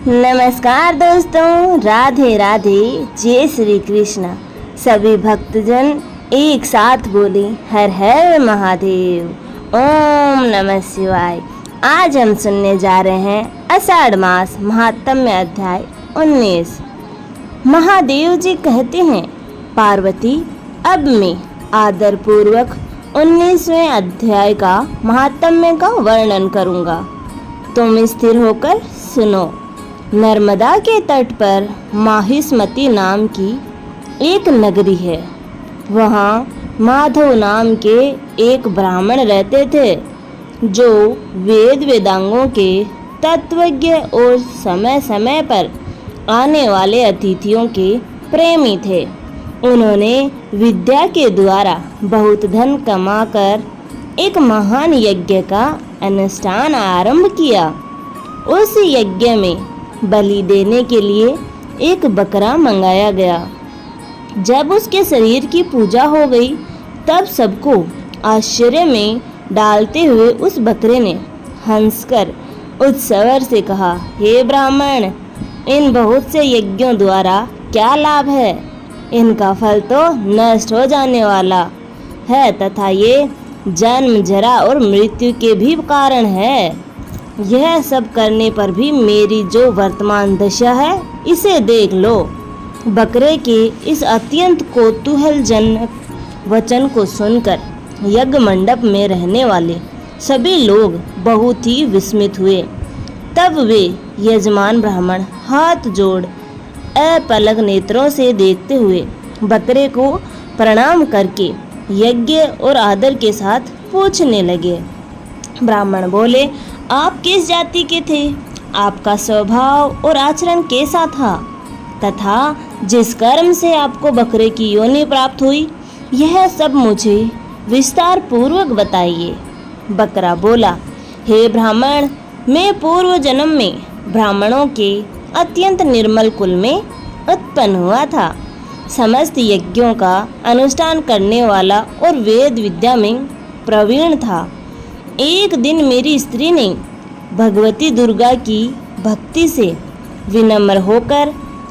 नमस्कार दोस्तों, राधे राधे, जय श्री कृष्ण। सभी भक्तजन एक साथ बोले हर हर महादेव, ओम नमः शिवाय। आज हम सुनने जा रहे हैं आषाढ़ मास महात्म्य अध्याय 19। महादेव जी कहते हैं, पार्वती अब मैं आदर पूर्वक 19वें अध्याय का महात्म्य का वर्णन करूंगा। तुम स्थिर होकर सुनो। नर्मदा के तट पर माहिष्मती नाम की एक नगरी है। वहाँ माधव नाम के एक ब्राह्मण रहते थे, जो वेद वेदांगों के तत्वज्ञ और समय समय पर आने वाले अतिथियों के प्रेमी थे। उन्होंने विद्या के द्वारा बहुत धन कमाकर एक महान यज्ञ का अनुष्ठान आरंभ किया। उस यज्ञ में बलि देने के लिए एक बकरा मंगाया गया। जब उसके शरीर की पूजा हो गई, तब सबको आश्चर्य में डालते हुए उस बकरे ने हंसकर उत्सव से कहा, हे ब्राह्मण, इन बहुत से यज्ञों द्वारा क्या लाभ है? इनका फल तो नष्ट हो जाने वाला है तथा ये जन्म, जरा और मृत्यु के भी कारण है। यह सब करने पर भी मेरी जो वर्तमान दशा है, इसे देख लो। बकरे के इस अत्यंत कौतूहलजनक वचन को सुनकर यज्ञ मंडप में रहने वाले सभी लोग बहुत ही विस्मित हुए। तब वे यजमान ब्राह्मण हाथ जोड़ अपलक नेत्रों से देखते हुए बकरे को प्रणाम करके यज्ञ और आदर के साथ पूछने लगे। ब्राह्मण बोले, आप किस जाति के थे? आपका स्वभाव और आचरण कैसा था? तथा जिस कर्म से आपको बकरे की योनि प्राप्त हुई, यह सब मुझे विस्तार पूर्वक बताइए। बकरा बोला, हे ब्राह्मण, मैं पूर्व जन्म में ब्राह्मणों के अत्यंत निर्मल कुल में उत्पन्न हुआ था। समस्त यज्ञों का अनुष्ठान करने वाला और वेद विद्या में प्रवीण था। एक दिन मेरी स्त्री ने भगवती दुर्गा की भक्ति से विनम्र होकर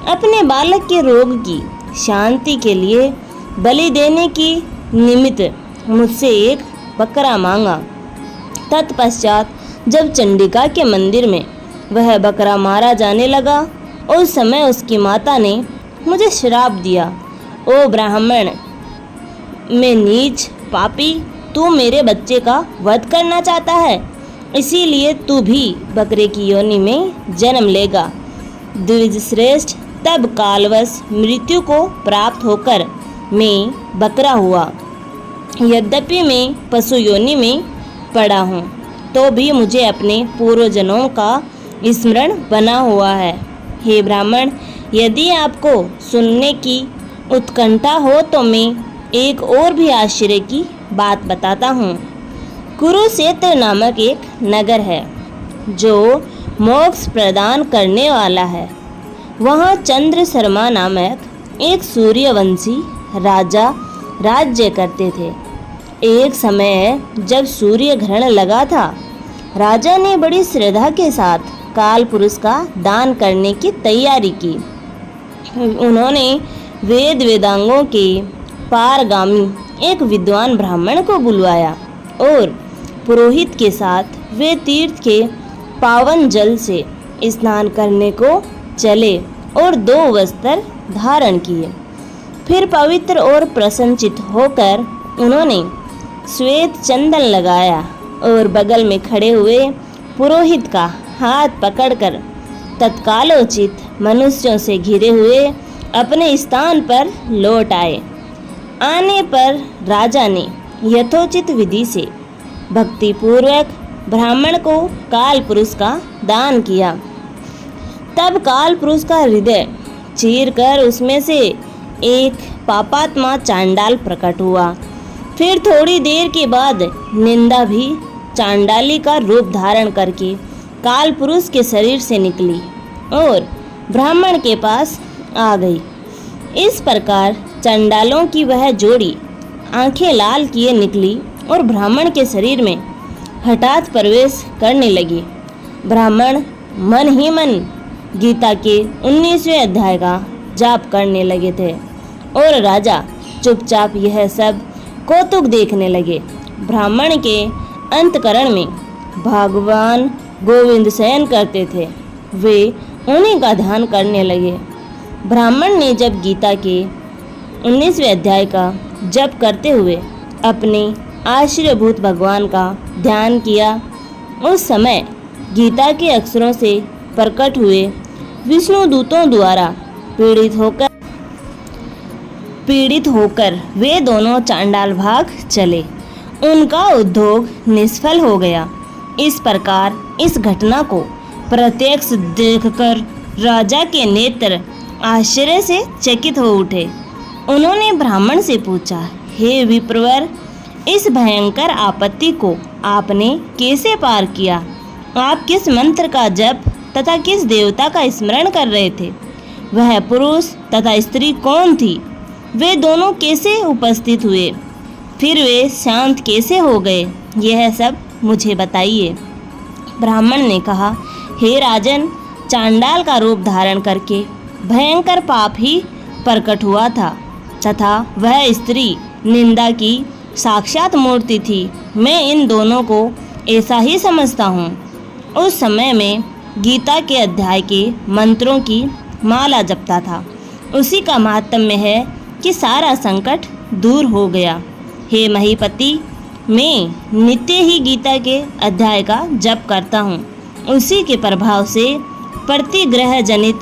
अपने बालक के रोग की शांति के लिए बलि देने की निमित्त मुझसे एक बकरा मांगा। तत्पश्चात जब चंडिका के मंदिर में वह बकरा मारा जाने लगा, उस समय उसकी माता ने मुझे श्राप दिया, ओ ब्राह्मण, मैं नीच पापी, तू मेरे बच्चे का वध करना चाहता है, इसीलिए तू भी बकरे की योनि में जन्म लेगा। द्विज श्रेष्ठ, तब कालवश मृत्यु को प्राप्त होकर मैं बकरा हुआ। यद्यपि मैं पशु योनि में पड़ा हूँ, तो भी मुझे अपने पूर्वजन्मों का स्मरण बना हुआ है। हे ब्राह्मण, यदि आपको सुनने की उत्कंठा हो तो मैं एक और भी आश्चर्य की बात बताता हूँ। कुरुक्षेत्र नामक एक नगर है, जो मोक्ष प्रदान करने वाला है। वहाँ चंद्र शर्मा नामक एक सूर्यवंशी राजा राज्य करते थे। एक समय जब सूर्य ग्रहण लगा था, राजा ने बड़ी श्रद्धा के साथ काल पुरुष का दान करने की तैयारी की। उन्होंने वेद वेदांगों के पारगामी एक विद्वान ब्राह्मण को बुलवाया और पुरोहित के साथ वे तीर्थ के पावन जल से स्नान करने को चले और 2 वस्त्र धारण किए। फिर पवित्र और प्रसन्नचित होकर उन्होंने श्वेत चंदन लगाया और बगल में खड़े हुए पुरोहित का हाथ पकड़कर तत्कालोचित मनुष्यों से घिरे हुए अपने स्थान पर लौट आए। आने पर राजा ने यथोचित विधि से भक्तिपूर्वक ब्राह्मण को काल पुरुष का दान किया। तब काल पुरुष का हृदय चीर कर उसमें से एक पापात्मा चांडाल प्रकट हुआ। फिर थोड़ी देर के बाद निंदा भी चांडाली का रूप धारण करके काल पुरुष के शरीर से निकली और ब्राह्मण के पास आ गई। इस प्रकार चंडालों की वह जोड़ी आंखें लाल किए निकली और ब्राह्मण के शरीर में हठात प्रवेश करने लगी। ब्राह्मण मन ही मन गीता के 19वें अध्याय का जाप करने लगे थे और राजा चुपचाप यह सब कौतुक देखने लगे। ब्राह्मण के अंतकरण में भगवान गोविंद शयन करते थे, वे उन्हीं का ध्यान करने लगे। ब्राह्मण ने जब गीता के 19वें अध्याय का जप करते हुए अपने आश्रयभूत भगवान का ध्यान किया, उस समय गीता के अक्षरों से प्रकट हुए विष्णु दूतों द्वारा पीड़ित होकर वे दोनों चांडाल भाग चले। उनका उद्योग निष्फल हो गया। इस प्रकार इस घटना को प्रत्यक्ष देखकर राजा के नेत्र आश्चर्य से चकित हो उठे। उन्होंने ब्राह्मण से पूछा, हे विप्रवर, इस भयंकर आपत्ति को आपने कैसे पार किया? आप किस मंत्र का जप तथा किस देवता का स्मरण कर रहे थे? वह पुरुष तथा स्त्री कौन थी? वे दोनों कैसे उपस्थित हुए? फिर वे शांत कैसे हो गए? यह सब मुझे बताइए। ब्राह्मण ने कहा, हे राजन, चांडाल का रूप धारण करके भयंकर पाप ही प्रकट हुआ था तथा वह स्त्री निंदा की साक्षात मूर्ति थी। मैं इन दोनों को ऐसा ही समझता हूँ। उस समय में गीता के अध्याय के मंत्रों की माला जपता था। उसी का महात्म्य है कि सारा संकट दूर हो गया। हे महीपति, मैं नित्य ही गीता के अध्याय का जप करता हूँ। उसी के प्रभाव से प्रतिग्रह जनित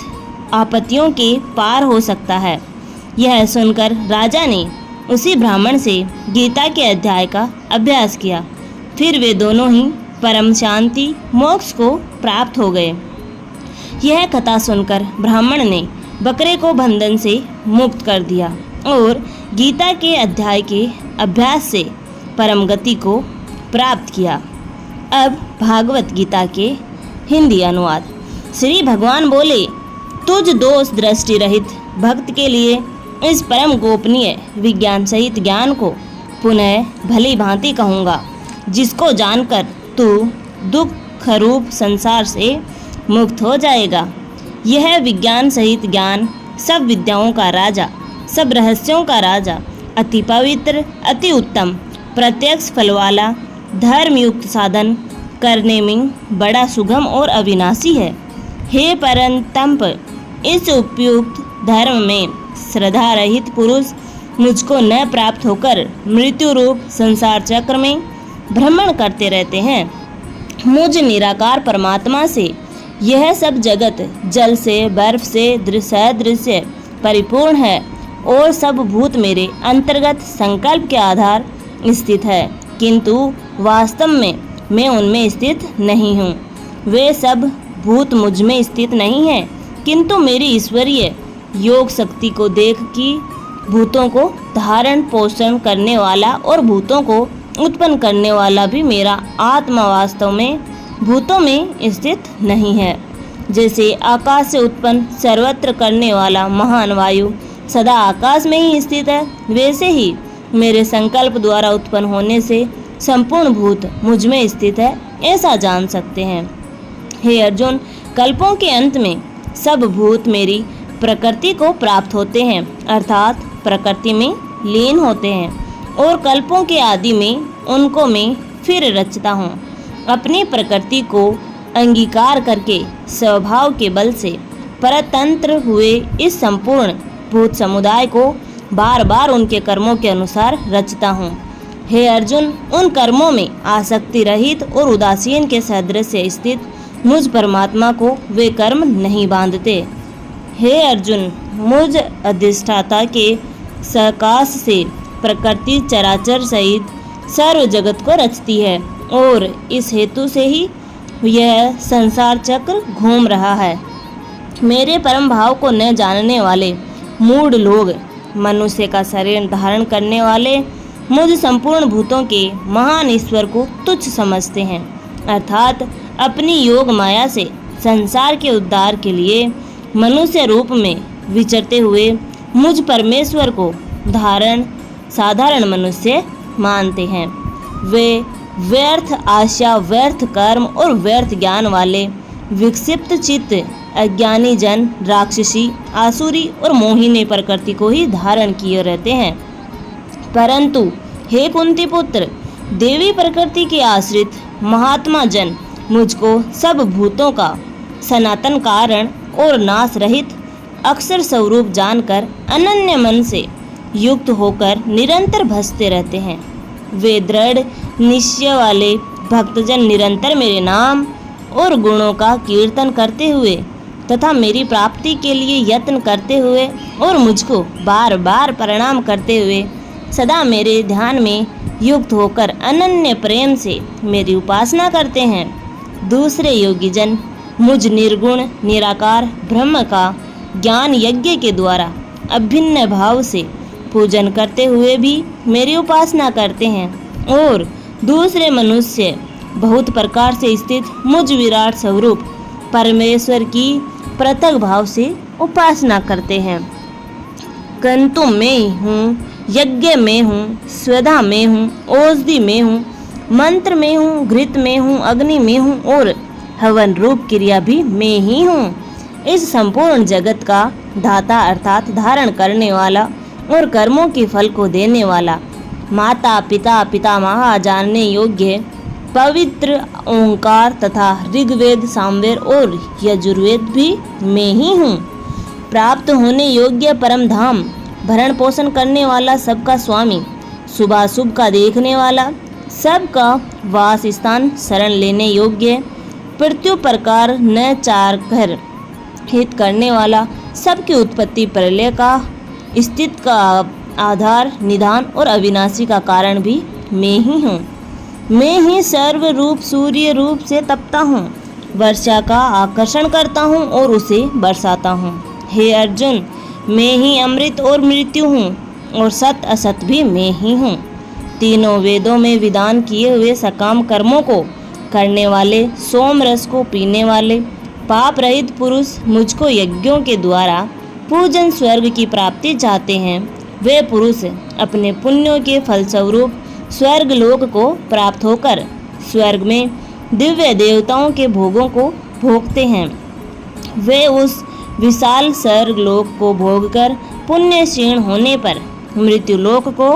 आपत्तियों के पार हो सकता है। यह सुनकर राजा ने उसी ब्राह्मण से गीता के अध्याय का अभ्यास किया। फिर वे दोनों ही परम शांति मोक्ष को प्राप्त हो गए। यह कथा सुनकर ब्राह्मण ने बकरे को बंधन से मुक्त कर दिया और गीता के अध्याय के अभ्यास से परम गति को प्राप्त किया। अब भागवत गीता के हिंदी अनुवाद। श्री भगवान बोले, तुझ दोष दृष्टि रहित भक्त के लिए इस परम गोपनीय विज्ञान सहित ज्ञान को पुनः भली भांति कहूँगा, जिसको जानकर तू दुख रूप संसार से मुक्त हो जाएगा। यह विज्ञान सहित ज्ञान सब विद्याओं का राजा, सब रहस्यों का राजा, अति पवित्र, अति उत्तम, प्रत्यक्ष फल वाला, धर्मयुक्त साधन करने में बड़ा सुगम और अविनाशी है। हे परंतप, इस उपयुक्त धर्म में श्रद्धा रहित पुरुष मुझको न प्राप्त होकर मृत्यु रूप संसार चक्र में भ्रमण करते रहते हैं। मुझ निराकार परमात्मा से यह सब जगत जल से, बर्फ से, दृश्य परिपूर्ण है और सब भूत मेरे अंतर्गत संकल्प के आधार स्थित है, किंतु वास्तव में मैं उनमें स्थित नहीं हूँ। वे सब भूत मुझ में स्थित नहीं हैं, किंतु मेरी ईश्वरीय योग शक्ति को देख कि भूतों को धारण पोषण करने वाला और भूतों को उत्पन्न करने वाला भी मेरा आत्मा वास्तव में भूतों में स्थित नहीं है। जैसे आकाश से उत्पन्न सर्वत्र करने वाला महान वायु सदा आकाश में ही स्थित है, वैसे ही मेरे संकल्प द्वारा उत्पन्न होने से संपूर्ण भूत मुझ में स्थित है, ऐसा जान सकते हैं। हे अर्जुन, कल्पों के अंत में सब भूत मेरी प्रकृति को प्राप्त होते हैं, अर्थात प्रकृति में लीन होते हैं और कल्पों के आदि में उनको मैं फिर रचता हूँ। अपनी प्रकृति को अंगीकार करके स्वभाव के बल से परतंत्र हुए इस संपूर्ण भूत समुदाय को बार बार उनके कर्मों के अनुसार रचता हूँ। हे अर्जुन, उन कर्मों में आसक्ति रहित और उदासीन के सदृश स्थित मुझ परमात्मा को वे कर्म नहीं बांधते। हे अर्जुन, मुझ अधिष्ठाता के सकाश से प्रकृति चराचर सहित सर्व जगत को रचती है और इस हेतु से ही यह संसार चक्र घूम रहा है। मेरे परम भाव को न जानने वाले मूढ़ लोग मनुष्य का शरीर धारण करने वाले मुझ संपूर्ण भूतों के महान ईश्वर को तुच्छ समझते हैं, अर्थात अपनी योग माया से संसार के उद्धार के लिए मनुष्य रूप में विचरते हुए मुझ परमेश्वर को साधारण मनुष्य मानते हैं। वे व्यर्थ आशा, व्यर्थ कर्म और व्यर्थ ज्ञान वाले विक्षिप्त चित्त अज्ञानी जन राक्षसी, आसुरी और मोहिनी प्रकृति को ही धारण किए रहते हैं। परंतु हे कुंती पुत्र, देवी प्रकृति के आश्रित महात्मा जन मुझको सब भूतों का सनातन कारण और नाश रहित अक्षर स्वरूप जानकर अनन्य मन से युक्त होकर निरंतर भजते रहते हैं। वे दृढ़ निश्चय वाले भक्तजन निरंतर मेरे नाम और गुणों का कीर्तन करते हुए तथा मेरी प्राप्ति के लिए यत्न करते हुए और मुझको बार बार प्रणाम करते हुए सदा मेरे ध्यान में युक्त होकर अनन्य प्रेम से मेरी उपासना करते हैं। दूसरे योगी जन मुझ निर्गुण निराकार ब्रह्म का ज्ञान यज्ञ के द्वारा अभिन्न भाव से पूजन करते हुए भी मेरी उपासना करते हैं और दूसरे मनुष्य बहुत प्रकार से स्थित मुझ विराट स्वरूप परमेश्वर की पृथक भाव से उपासना करते हैं। किंतु मैं हूँ, यज्ञ में हूँ, स्वधा में हूँ, औषधि में हूँ, मंत्र में हूँ, घृत में हूँ, अग्नि में हूँ और हवन रूप क्रिया भी मैं ही हूँ। इस संपूर्ण जगत का दाता अर्थात धारण करने वाला और कर्मों के फल को देने वाला, माता पिता पितामह जानने योग्य पवित्र ओंकार तथा ऋग्वेद सामवेद और यजुर्वेद भी मैं ही हूँ। प्राप्त होने योग्य परम धाम, भरण पोषण करने वाला, सबका स्वामी, शुभाशुभ का देखने वाला, सबका वास स्थान, शरण लेने योग्य, प्रत्यु प्रकार न चार कर हित करने वाला, सबकी उत्पत्ति प्रलय का, स्थित का आधार, निधान और अविनाशी का कारण भी मैं ही हूँ। मैं ही सर्व रूप सूर्य रूप से तपता हूँ, वर्षा का आकर्षण करता हूँ और उसे बरसाता हूँ। हे अर्जुन, मैं ही अमृत और मृत्यु हूँ और सत असत भी मैं ही हूँ। तीनों वेदों में विधान किए हुए सकाम कर्मों को करने वाले, सोम रस को पीने वाले, पाप रहित पुरुष मुझको यज्ञों के द्वारा पूजन स्वर्ग की प्राप्ति चाहते हैं। वे पुरुष अपने पुण्यों के फलस्वरूप स्वर्ग लोक को प्राप्त होकर स्वर्ग में दिव्य देवताओं के भोगों को भोगते हैं। वे उस विशाल स्वर्ग लोक को भोगकर पुण्य क्षीण होने पर मृत्यु लोक को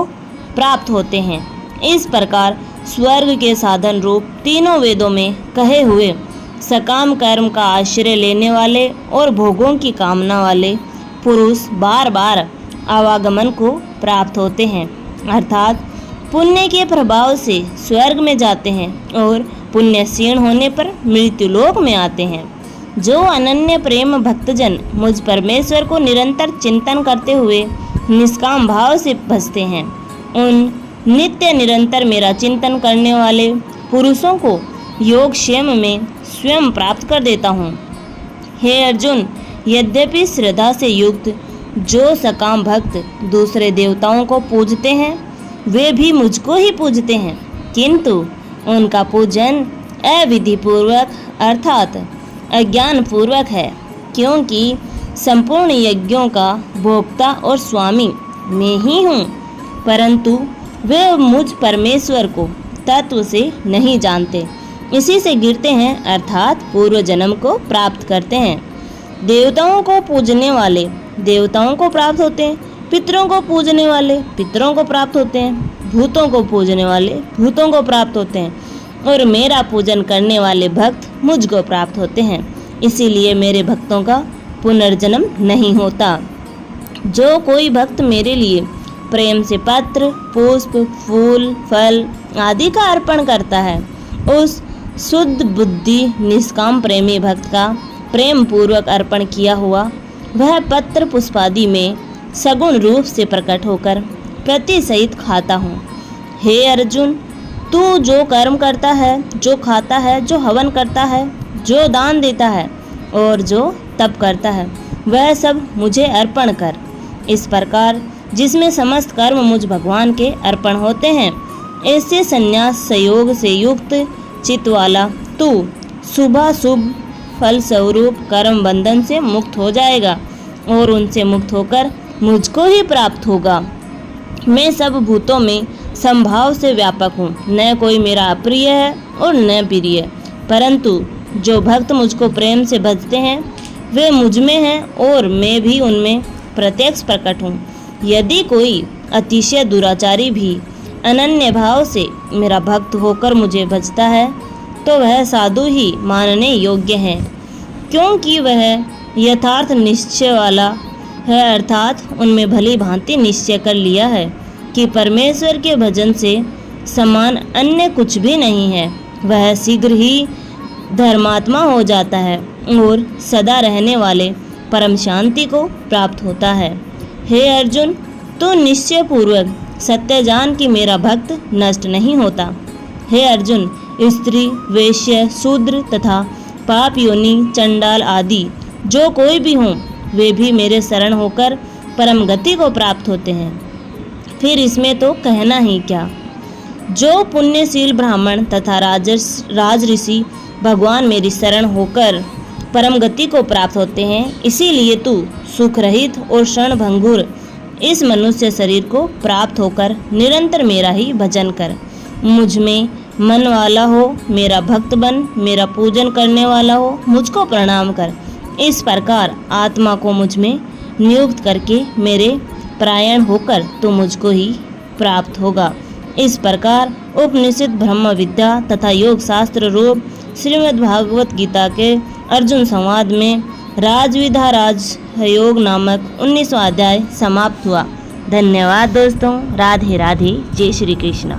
प्राप्त होते हैं। इस प्रकार स्वर्ग के साधन रूप तीनों वेदों में कहे हुए सकाम कर्म का आश्रय लेने वाले और भोगों की कामना वाले पुरुष बार बार आवागमन को प्राप्त होते हैं, अर्थात पुण्य के प्रभाव से स्वर्ग में जाते हैं और पुण्य क्षीण होने पर मृत्यु लोक में आते हैं। जो अनन्य प्रेम भक्तजन मुझ परमेश्वर को निरंतर चिंतन करते हुए निष्काम भाव से भजते हैं, उन नित्य निरंतर मेरा चिंतन करने वाले पुरुषों को योग क्षेम में स्वयं प्राप्त कर देता हूँ। हे अर्जुन, यद्यपि श्रद्धा से युक्त जो सकाम भक्त दूसरे देवताओं को पूजते हैं वे भी मुझको ही पूजते हैं, किंतु उनका पूजन अविधिपूर्वक अर्थात अज्ञान पूर्वक है, क्योंकि संपूर्ण यज्ञों का भोक्ता और स्वामी मैं ही हूँ। परंतु वे मुझ परमेश्वर को तत्व से नहीं जानते, इसी से गिरते हैं अर्थात पूर्व जन्म को प्राप्त करते हैं। देवताओं को पूजने वाले देवताओं को प्राप्त होते हैं, पितरों को पूजने वाले पितरों को प्राप्त होते हैं, भूतों को पूजने वाले भूतों को प्राप्त होते हैं और मेरा पूजन करने वाले भक्त मुझको प्राप्त होते हैं। इसीलिए मेरे भक्तों का पुनर्जन्म नहीं होता। जो कोई भक्त मेरे लिए प्रेम से पत्र, पुष्प, फूल, फल आदि का अर्पण करता है, उस शुद्ध बुद्धि निष्काम प्रेमी भक्त का प्रेम पूर्वक अर्पण किया हुआ वह पत्र पुष्पादि में सगुण रूप से प्रकट होकर प्रति सहित खाता हूँ। हे अर्जुन, तू जो कर्म करता है, जो खाता है, जो हवन करता है, जो दान देता है और जो तप करता है, वह सब मुझे अर्पण कर। इस प्रकार जिसमें समस्त कर्म मुझ भगवान के अर्पण होते हैं, ऐसे संन्यास संयोग से युक्त चित्त वाला तू शुभाशुभ फल स्वरूप कर्म बंधन से मुक्त हो जाएगा और उनसे मुक्त होकर मुझको ही प्राप्त होगा। मैं सब भूतों में संभाव से व्यापक हूँ, न कोई मेरा अप्रिय है और न प्रिय, परंतु जो भक्त मुझको प्रेम से भजते हैं वे मुझ में हैं और मैं भी उनमें प्रत्यक्ष प्रकट हूँ। यदि कोई अतिशय दुराचारी भी अनन्य भाव से मेरा भक्त होकर मुझे भजता है तो वह साधु ही मानने योग्य है, क्योंकि वह यथार्थ निश्चय वाला है, अर्थात उनमें भली भांति निश्चय कर लिया है कि परमेश्वर के भजन से समान अन्य कुछ भी नहीं है। वह शीघ्र ही धर्मात्मा हो जाता है और सदा रहने वाले परम शांति को प्राप्त होता है। हे अर्जुन, तू निश्चय पूर्वक सत्य जान कि मेरा भक्त नष्ट नहीं होता। हे अर्जुन, स्त्री, वेश्य, शूद्र तथा पाप योनि, चंडाल आदि जो कोई भी हों, वे भी मेरे शरण होकर परम गति को प्राप्त होते हैं। फिर इसमें तो कहना ही क्या। जो पुण्यशील ब्राह्मण तथा राज ऋषि भगवान मेरी शरण होकर परम गति को प्राप्त होते हैं, इसीलिए तू सुख रहित और क्षण भंगुर इस मनुष्य शरीर को प्राप्त होकर निरंतर मेरा ही भजन कर। मुझ में मन वाला हो, मेरा भक्त बन, मेरा पूजन करने वाला हो, मुझको प्रणाम कर। इस प्रकार आत्मा को मुझ में नियुक्त करके मेरे परायण होकर तू मुझको ही प्राप्त होगा। इस प्रकार उपनिषद, ब्रह्म विद्या तथा योग शास्त्र रूप श्रीमद् भागवत गीता के अर्जुन संवाद में राजविद्या राजयोग नामक 19वां अध्याय समाप्त हुआ। धन्यवाद दोस्तों। राधे राधे। जय श्री कृष्ण।